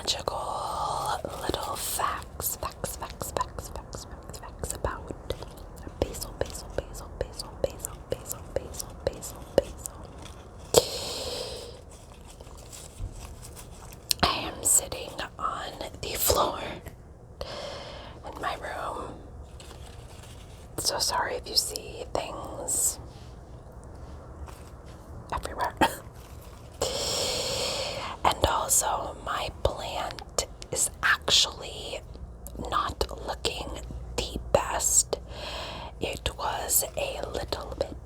magical little facts about basil. I am sitting on the floor in my room. So sorry if you see things everywhere. And also, my plant is actually not looking the best. It was a little bit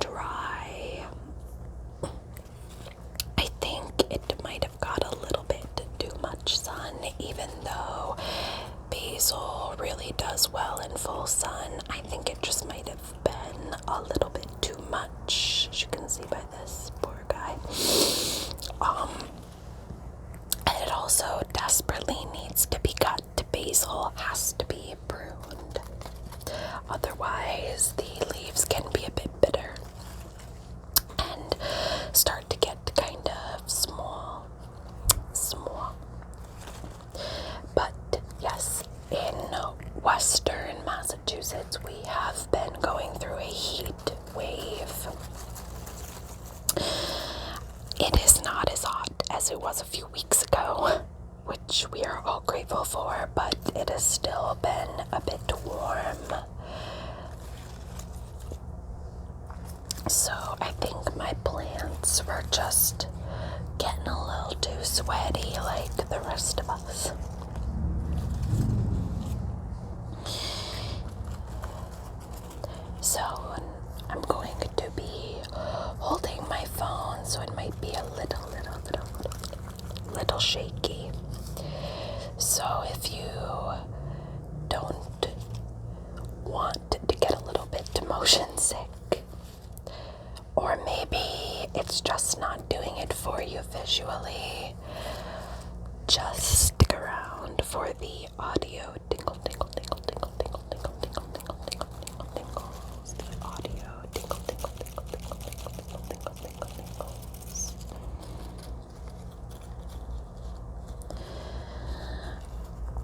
dry. I think it might have got a little bit too much sun, even though basil really does well in full sun. I think it just might have been a little bit too much, as you can see by this poor guy. And it also desperately needs to be cut. Basil has to be pruned. Otherwise, the leaves can be a bit bitter and start to get kind of small. But yes, in western Massachusetts, we have been going through a heat wave. It is not as hot as it was a few weeks ago, which we are all grateful for, but it has still been a bit warm. So I think my plants were just getting a little too sweaty like the rest of us. So I'm going to be holding my phone, so it might be a little shaky. So if you don't want to get a little bit motion sick, or maybe it's just not doing it for you visually, just stick around for the audio tingles. The audio tingles.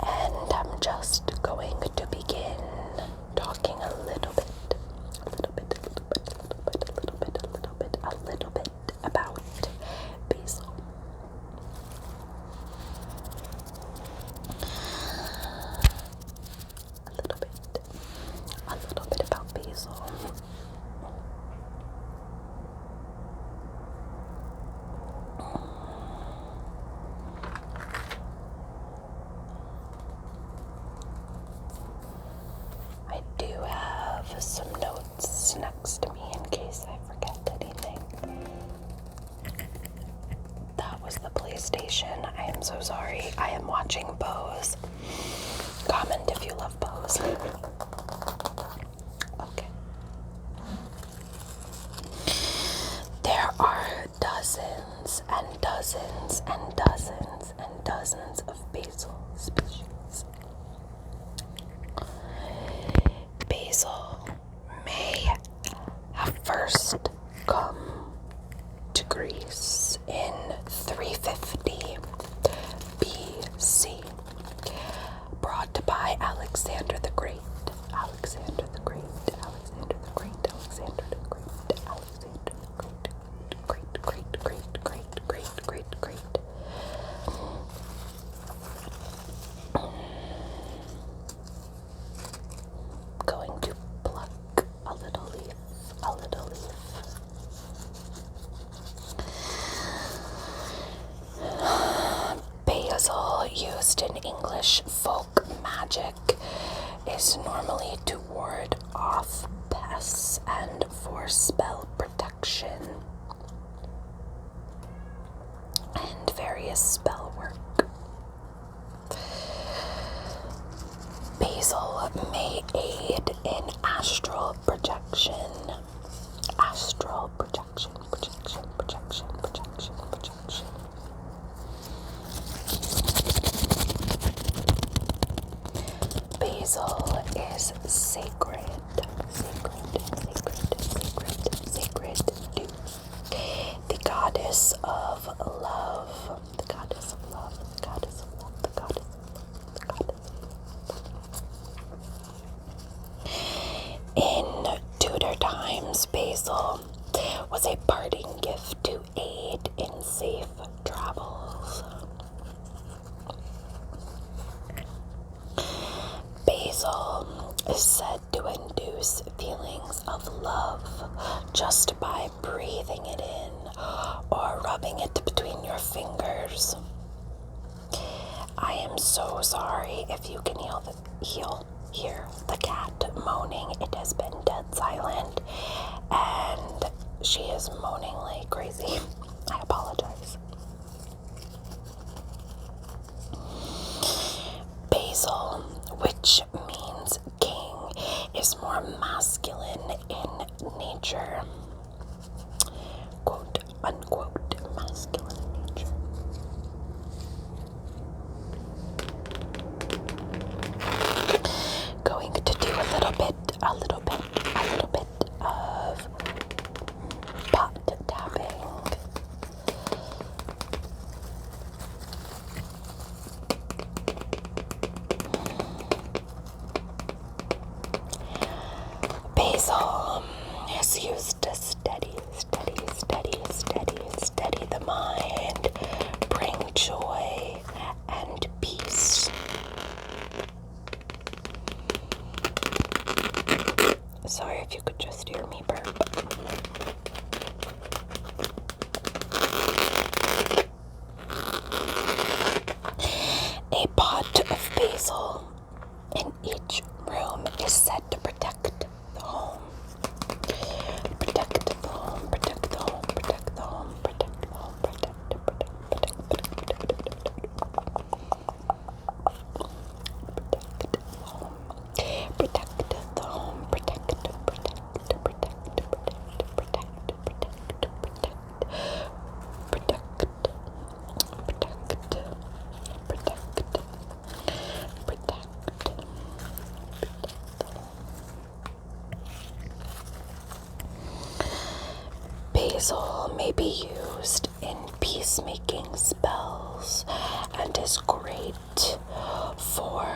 And I'm just going to begin talking a little bit about basil. A little bit about basil. I do have some notes next to me in case I forget anything. That was the PlayStation. I am so sorry. I am watching Bose. Comment if you love Bose. Okay. There are dozens and dozens and dozens and dozens of basil species. Basil may have first come to Greece in 350 BC, brought by Alexander the Great. Going to pluck a little leaf. Basil, used in English folk magic, is normally to ward off pests and for spell protection and various spell work. Basil may aid in astral projection. Basil is sacred. Sacred to the goddess of love. The goddess of love. The goddess of love. The goddess of love. The goddess of love. In Tudor times, Basil was a parting gift to aid in safe travels. Basil is said to induce feelings of love just by breathing it in or rubbing it between your fingers. I am so sorry if you can hear the cat moaning. It has been dead silent and she is moaning like crazy. I apologize. Basil, which means king, is more masculine in nature. Quote unquote masculine in nature. Going to do a little bit of pot tapping. Basil is used to steady the mind, bring joy and peace. Sorry if you could just hear me burp. A pot of basil in each room is said to protect the home. Protect the home, protect the home, protect the home, protect the home, protect. Basil may be used in peacemaking spells and is great for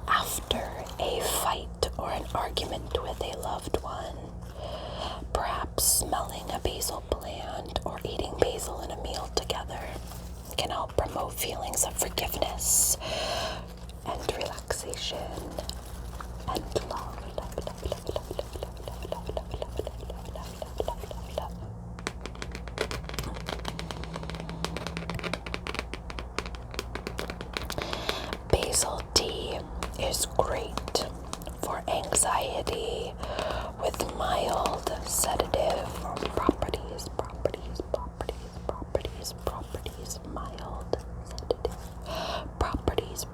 after a fight or an argument with a loved one. Perhaps smelling a basil plant or eating basil in a meal together can help promote feelings of forgiveness and relaxation and love. Basil tea is great for anxiety with mild sedative properties, mild sedative properties, mild sedative, properties.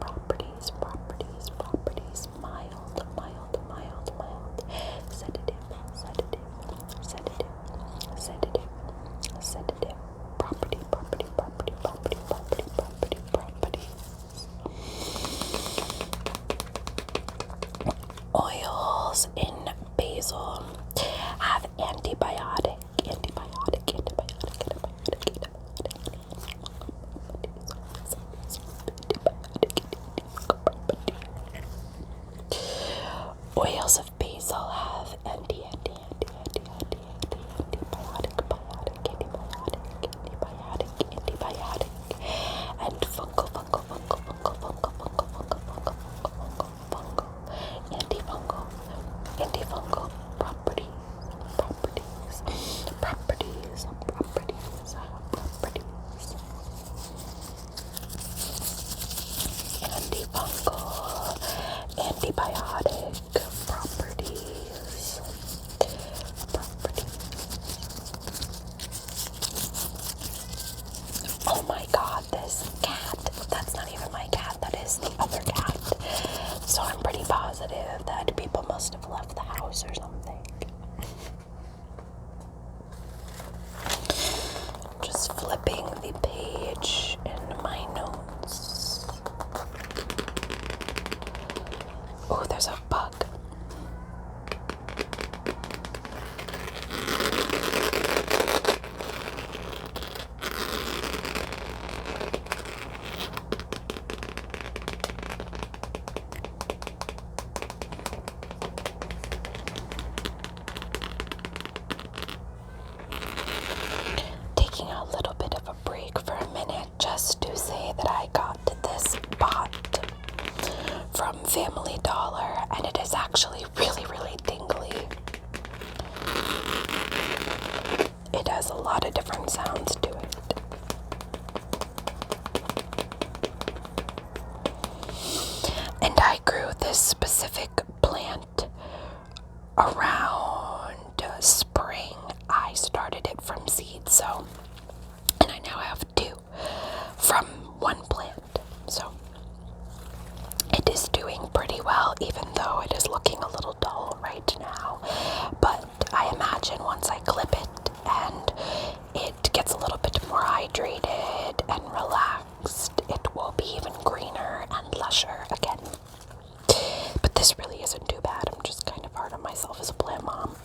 Oils in basil have antibiotic. Oils of basil have antibiotic and fungal antifungal properties. Antifungal, antibiotic properties. Oh my god, this cat. That's not even my cat, that is the other cat. So I'm pretty positive that people must have left the house or something. Just flipping the page in my notes. Oh, there's a bug. plant around spring. I started it from seed, so, and I now have 2 from one plant. So it is doing pretty well, even though it is looking a little dull right now. But I imagine once I clip it and it gets a little bit more hydrated and relaxed, it will be even greener and lusher again. But this really isn't too bad. I'm just kind of hard on myself as a plant mom.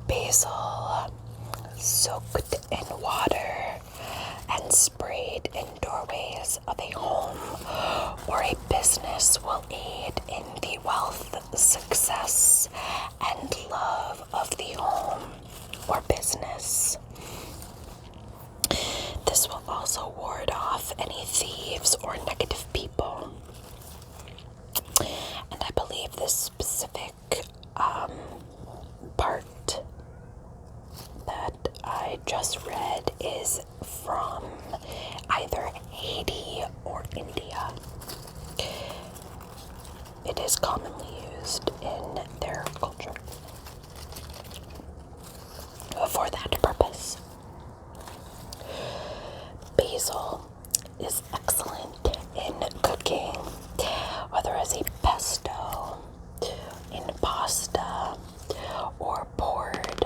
Basil soaked in water and sprayed in doorways of a home or a business will aid in the wealth, success, and love of the home or business. This will also ward off any thieves or negative people. And I believe this specific part that I just read is from either Haiti or India. It is commonly used in their culture for that purpose. Basil is excellent in cooking, whether as a pesto, in pasta, or poured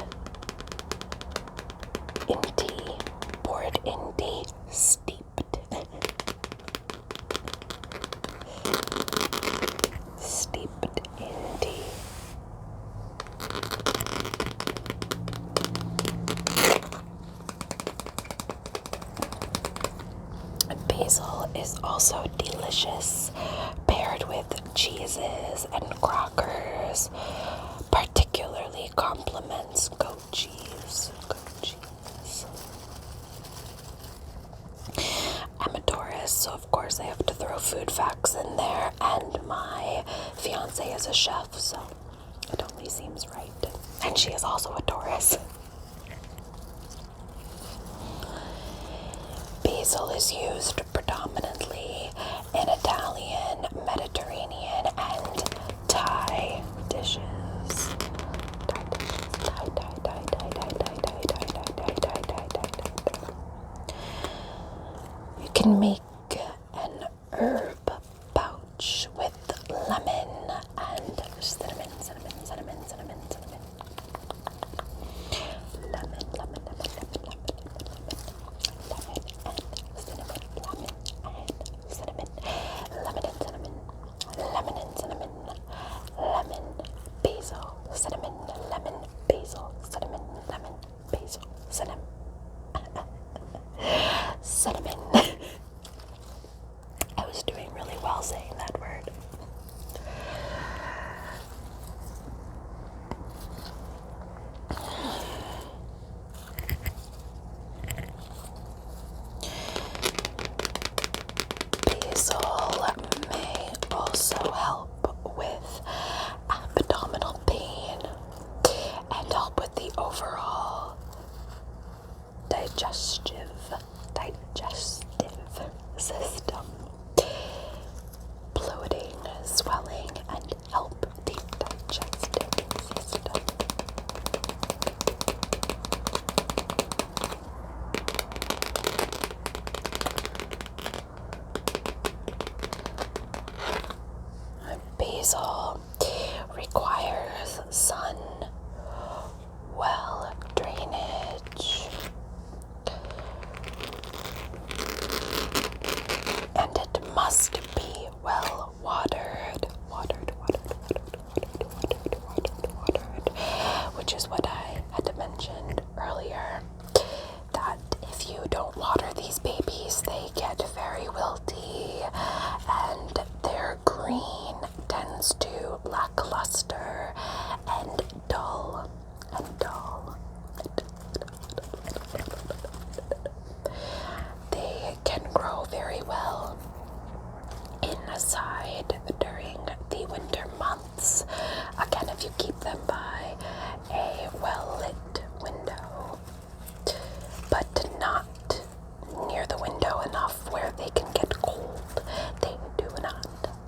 in tea, steeped in tea. Basil is also delicious paired with cheeses and crackers. Particularly complements goat cheese. I'm a Taurus, so of course I have to throw food facts in there, and my fiance is a chef, so it only seems right. And she is also a Taurus. Basil is used predominantly in Italian, Mediterranean, and Thai dishes. You can make an herb pouch with lemon and cinnamon. Cinnamon. I was doing really well saying that word. Basil may also help with abdominal pain and help with the overall digestive system, bloating, swelling, and help the digestive system. Basil requires sun, well drainage, and it must be well watered, which is what I had mentioned earlier, that if you don't water these babies, they get very wilty, and their green tends to lackluster and dull. near the window enough where they can get cold. They do not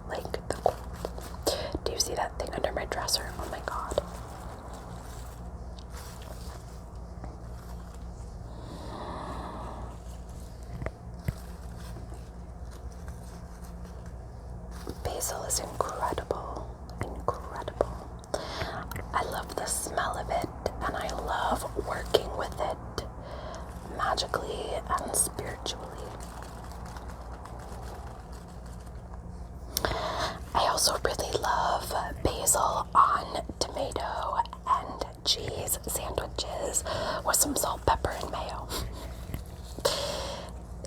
like the cold. Do you see that thing under my dresser? Oh my god. Basil is incredible. Incredible. I love the smell of it, and I love working with it magically and spiritually. I also really love basil on tomato and cheese sandwiches with some salt, pepper, and mayo.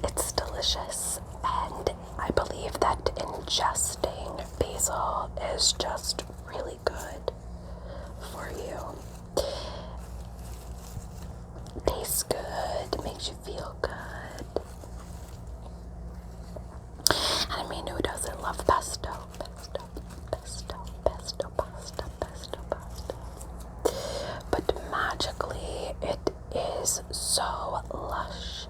It's delicious, and I believe that ingesting basil is just really good for you. Tastes good, makes you feel good. And I mean, who doesn't love pesto? But magically, it is so lush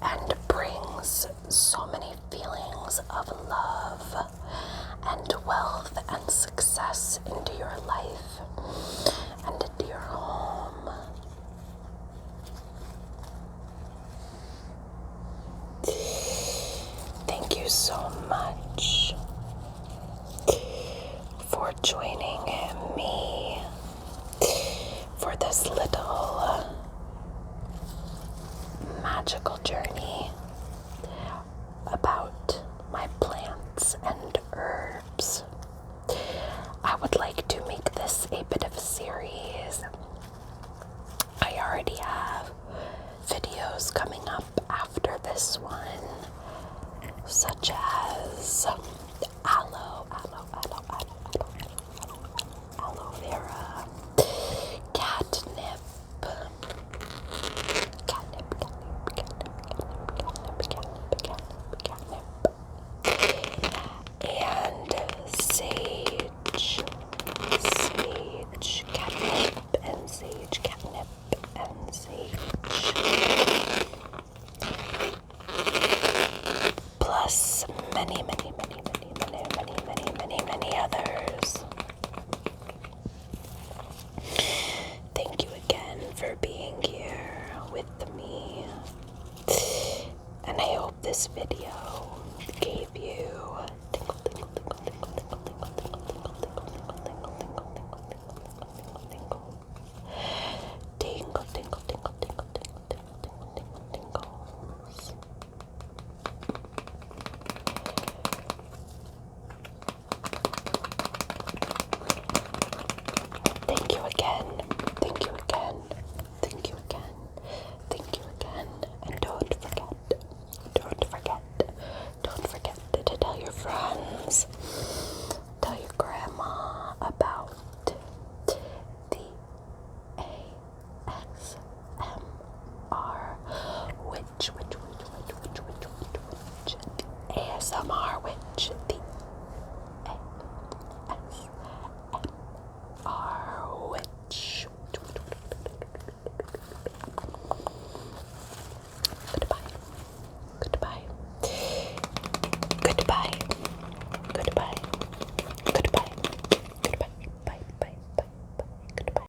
and brings so many feelings of love and wealth and success into your life and into your home. Thank you so much for joining me for this little magical journey about my plants and herbs. I would like to make this a bit of a series. I already have videos coming up after this one, such as aloe vera, catnip, and sage, catnip, and sage, catnip, and sage. Plus many others. Thank you again for being here with me. And I hope this video gave you